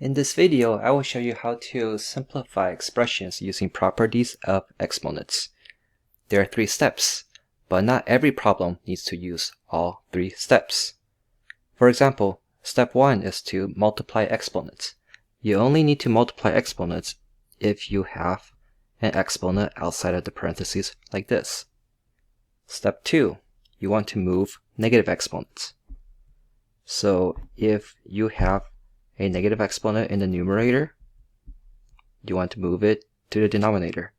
In this video, I will show you how to simplify expressions using properties of exponents. There are 3 steps, but not every problem needs to use all 3 steps. For example, step 1 is to multiply exponents. You only need to multiply exponents if you have an exponent outside of the parentheses like this. Step 2, you want to move negative exponents. So if you have a negative exponent in the numerator, you want to move it to the denominator.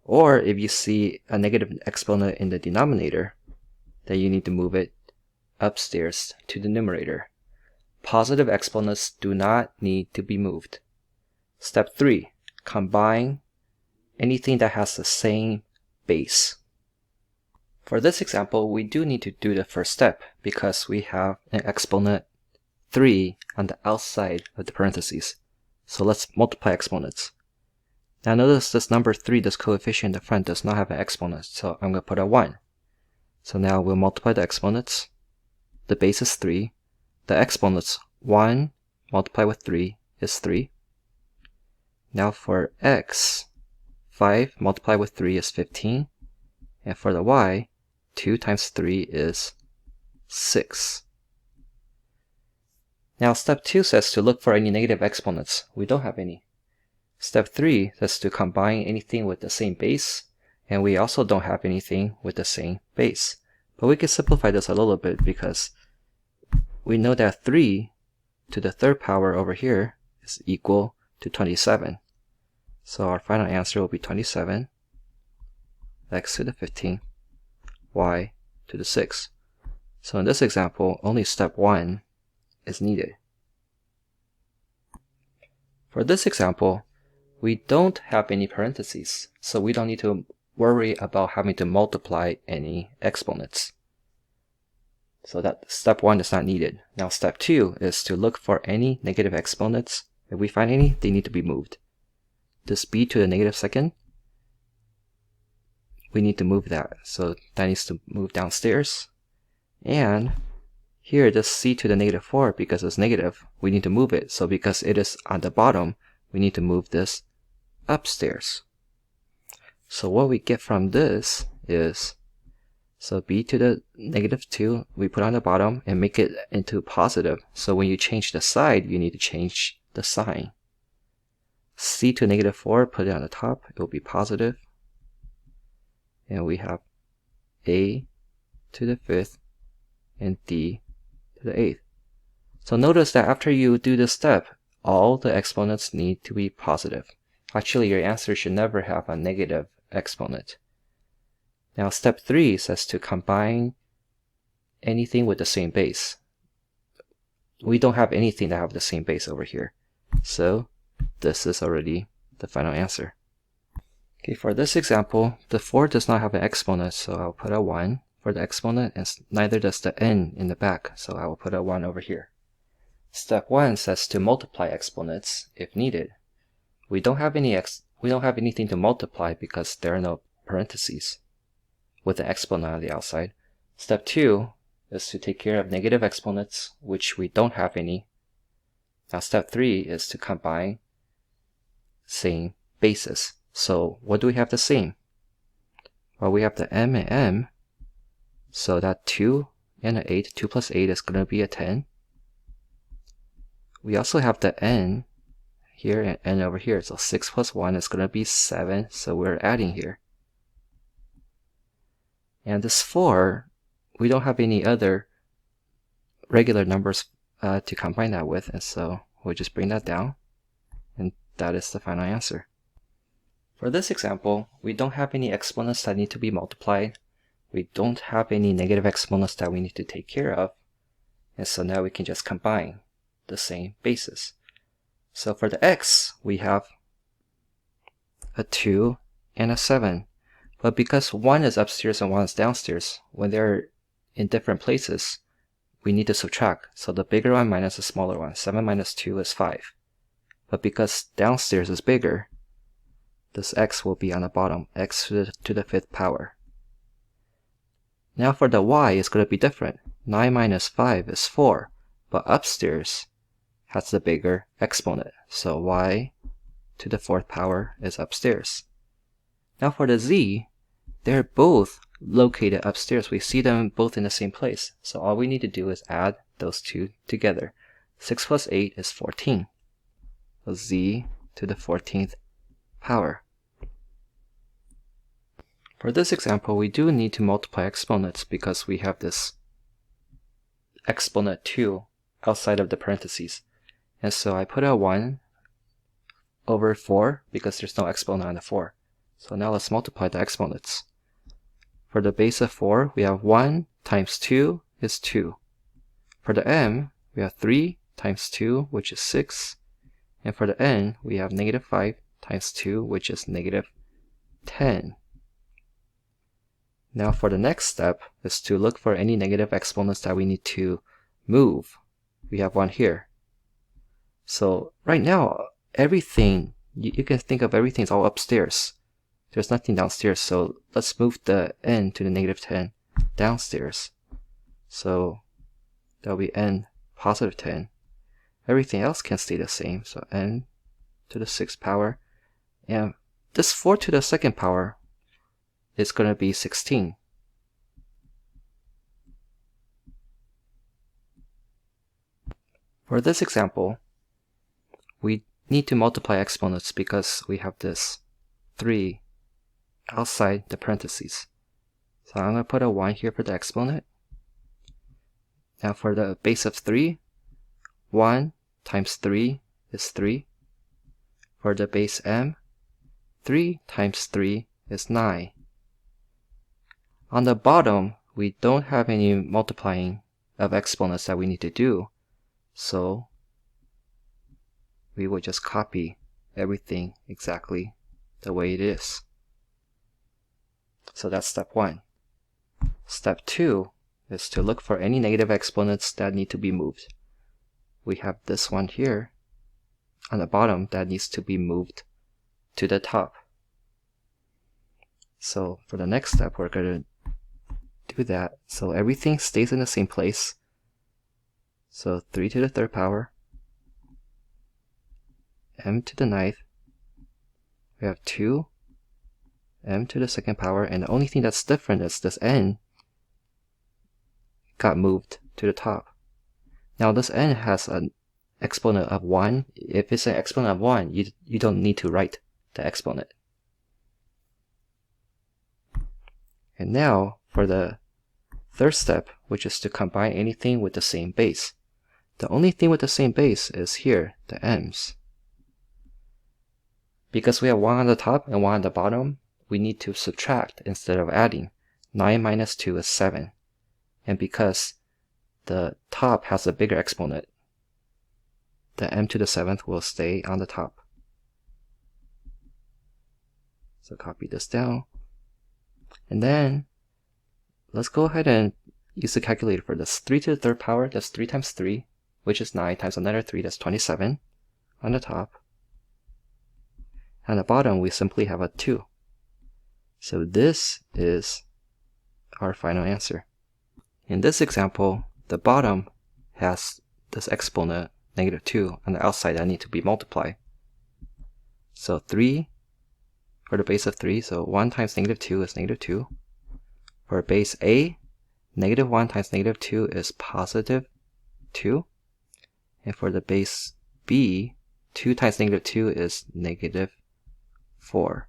Or if you see a negative exponent in the denominator, then you need to move it upstairs to the numerator. Positive exponents do not need to be moved. Step 3, combine anything that has the same base. For this example, we do need to do the first step because we have an exponent 3 on the outside of the parentheses. So let's multiply exponents. Now notice this number 3, this coefficient in the front, does not have an exponent, so I'm going to put a 1. So now we'll multiply the exponents. The base is 3. The exponents 1 multiplied with 3 is 3. Now for x, 5 multiplied with 3 is 15. And for the y, 2 times 3 is 6. Now step 2 says to look for any negative exponents. We don't have any. Step 3 says to combine anything with the same base, and we also don't have anything with the same base. But we can simplify this a little bit because we know that 3 to the 3rd power over here is equal to 27. So our final answer will be 27, x to the 15, y to the 6. So in this example, only step 1 is needed. For this example, we don't have any parentheses, so we don't need to worry about having to multiply any exponents. So that step 1 is not needed. Now step 2 is to look for any negative exponents. If we find any, they need to be moved. This b to the negative 2nd, we need to move that. So that needs to move downstairs. And here, this c to the negative 4, because it's negative, we need to move it. So because it is on the bottom, we need to move this upstairs. So what we get from this is, so b to the negative 2, we put on the bottom and make it into positive. So when you change the side, you need to change the sign. C to negative 4, put it on the top, it will be positive. And we have a to the 5th and d to the 8th. So notice that after you do this step, all the exponents need to be positive. Actually, your answer should never have a negative exponent. Now step 3 says to combine anything with the same base. We don't have anything that have the same base over here. So this is already the final answer. Okay, for this example, the 4 does not have an exponent, so I'll put a 1 for the exponent, and neither does the n in the back, so I will put a 1 over here. Step 1 says to multiply exponents if needed. We don't have anything to multiply because there are no parentheses with the exponent on the outside. Step 2 is to take care of negative exponents, which we don't have any. Now step 3 is to combine same bases. So what do we have the same? Well, we have the m and m, so that 2 and an 8, 2 plus 8 is going to be a 10. We also have the n here and n over here, so 6 plus 1 is going to be 7, so we're adding here. And this 4, we don't have any other regular numbers to combine that with, and so we'll just bring that down, and that is the final answer. For this example, we don't have any exponents that need to be multiplied. We don't have any negative exponents that we need to take care of, and so now we can just combine the same bases. So for the x, we have a 2 and a 7. But because 1 is upstairs and 1 is downstairs, when they're in different places, we need to subtract. So the bigger one minus the smaller one. 7 minus 2 is 5. But because downstairs is bigger, this x will be on the bottom, x to the 5th power. Now for the y, it's going to be different. 9 minus 5 is 4, but upstairs has the bigger exponent. So y to the 4th power is upstairs. Now for the z, they're both located upstairs. We see them both in the same place. So all we need to do is add those two together. 6 plus 8 is 14. So z to the 14th power. For this example, we do need to multiply exponents because we have this exponent 2 outside of the parentheses. And so I put a 1 over 4 because there's no exponent on the 4. So now let's multiply the exponents. For the base of 4, we have 1 times 2 is 2. For the m, we have 3 times 2, which is 6. And for the n, we have negative 5 times 2, which is negative 10. Now for the next step is to look for any negative exponents that we need to move. We have one here. So right now, everything, you can think of everything's all upstairs. There's nothing downstairs, so let's move the n to the negative 10 downstairs. So that'll be n positive 10. Everything else can stay the same, so n to the 6th power. And this 4 to the 2nd power is going to be 16. For this example, we need to multiply exponents because we have this 3 outside the parentheses. So I'm going to put a 1 here for the exponent. Now for the base of 3, 1 times 3 is 3. For the base m, 3 times 3 is 9. On the bottom, we don't have any multiplying of exponents that we need to do, so we will just copy everything exactly the way it is. So that's step 1. Step 2 is to look for any negative exponents that need to be moved. We have this one here on the bottom that needs to be moved to the top. So for the next step, we're going to do that. So everything stays in the same place. So 3 to the 3rd power, m to the 9th, we have 2, m to the 2nd power, and the only thing that's different is this n got moved to the top. Now this n has an exponent of 1. If it's an exponent of 1, you don't need to write the exponent. And now for the 3rd step, which is to combine anything with the same base. The only thing with the same base is here, the m's. Because we have 1 on the top and 1 on the bottom, we need to subtract instead of adding. 9 minus 2 is 7. And because the top has a bigger exponent, the m to the 7th will stay on the top. So copy this down. And then let's go ahead and use the calculator for this. 3 to the 3rd power, that's 3 times 3, which is 9, times another 3, that's 27 on the top. On the bottom, we simply have a 2. So this is our final answer. In this example, the bottom has this exponent, negative 2, on the outside that need to be multiplied. So 3 for the base of 3, so 1 times negative 2 is negative 2. For base a, negative 1 times negative 2 is positive 2. And for the base b, 2 times negative 2 is negative 4.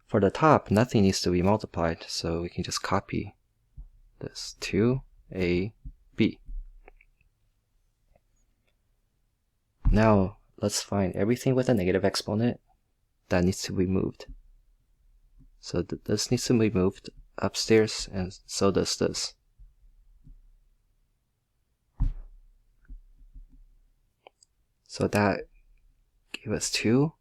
For the top, nothing needs to be multiplied, so we can just copy this 2ab. Now, let's find everything with a negative exponent that needs to be moved. So this needs to be moved upstairs, and so does this. So that gave us 2ab,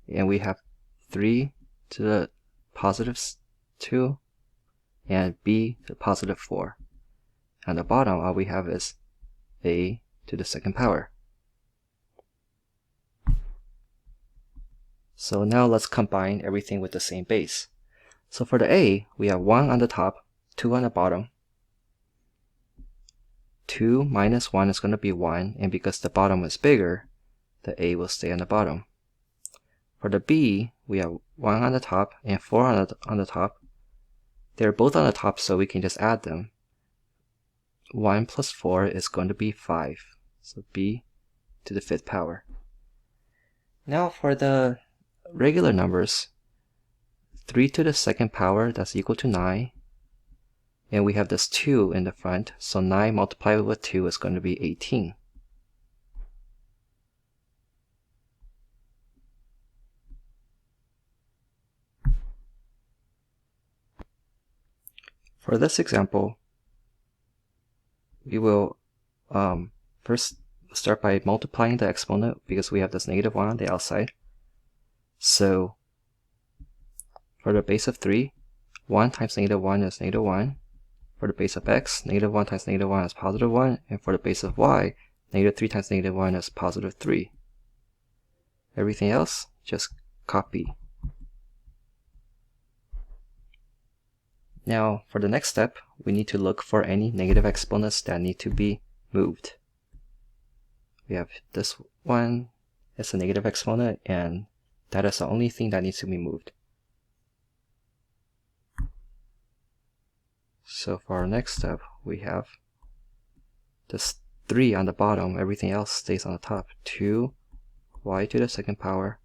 and we have 3 to the positive 2, and b to the positive 4. On the bottom, all we have is a to the 2nd power. So now let's combine everything with the same base. So for the a, we have 1 on the top, 2 on the bottom. 2 minus 1 is going to be 1, and because the bottom is bigger, the A will stay on the bottom. For the B, we have 1 on the top and 4 on the top. They're both on the top, so we can just add them. 1 plus 4 is going to be 5. So B to the 5th power. Now for the regular numbers, 3 to the 2nd power, that's equal to 9. And we have this 2 in the front, so 9 multiplied with 2 is going to be 18. For this example, we will first start by multiplying the exponent because we have this negative 1 on the outside. So for the base of 3, 1 times negative 1 is negative 1. For the base of x, negative 1 times negative 1 is positive 1. And for the base of y, negative 3 times negative 1 is positive 3. Everything else, just copy. Now, for the next step, we need to look for any negative exponents that need to be moved. We have this one, it's a negative exponent, and that is the only thing that needs to be moved. So for our next step, we have this 3 on the bottom, everything else stays on the top. 2 y to the 2nd power,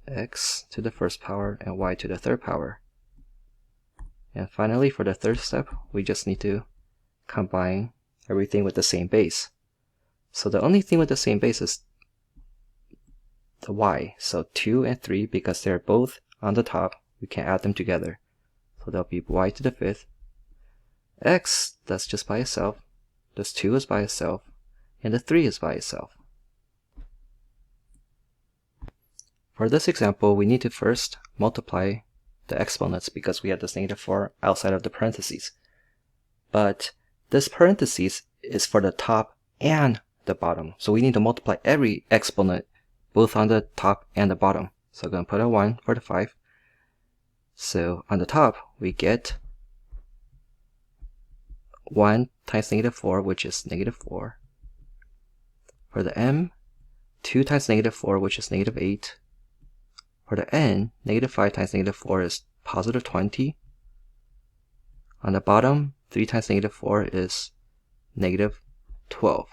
x to the 1st power, and y to the 3rd power. And finally, for the third step, we just need to combine everything with the same base. So the only thing with the same base is the y. So 2 and 3, because they're both on the top, we can add them together. So that'll be y to the 5th. X, that's just by itself. This 2 is by itself. And the 3 is by itself. For this example, we need to first multiply the exponents because we have this negative 4 outside of the parentheses. But this parentheses is for the top and the bottom. So we need to multiply every exponent both on the top and the bottom. So I'm going to put a 1 for the 5. So on the top, we get 1 times negative 4, which is negative 4. For the m, 2 times negative 4, which is negative 8. For the n, negative 5 times negative 4 is positive 20. On the bottom, 3 times negative 4 is negative 12.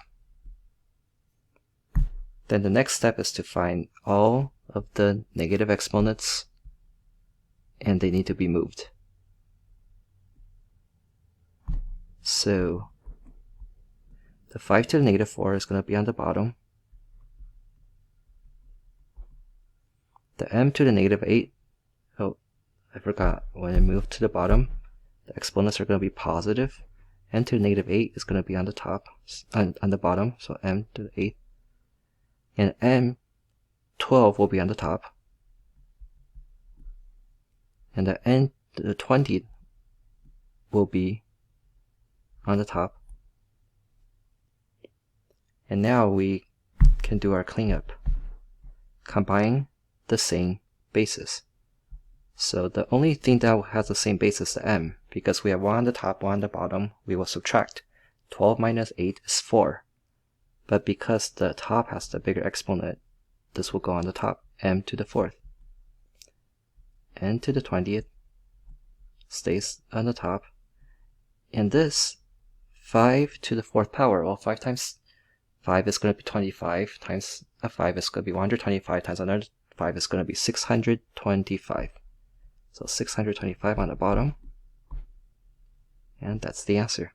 Then the next step is to find all of the negative exponents, and they need to be moved. So the 5 to the negative 4 is going to be on the bottom. The m to the negative 8, oh, I forgot, when I move to the bottom, the exponents are going to be positive. N to the negative 8 is going to be on the top, on the bottom, so m to the 8. And m12 will be on the top. And the n to the 20 will be on the top. And now we can do our cleanup. Combine the same bases. So the only thing that has the same base is the m. Because we have 1 on the top, 1 on the bottom, we will subtract. 12 minus 8 is 4. But because the top has the bigger exponent, this will go on the top, m to the 4th. N to the 20th stays on the top. And this 5 to the 4th power, well, 5 times 5 is going to be 25, times a 5 is going to be 125, times another 5 is going to be 625. So 625 on the bottom. And that's the answer.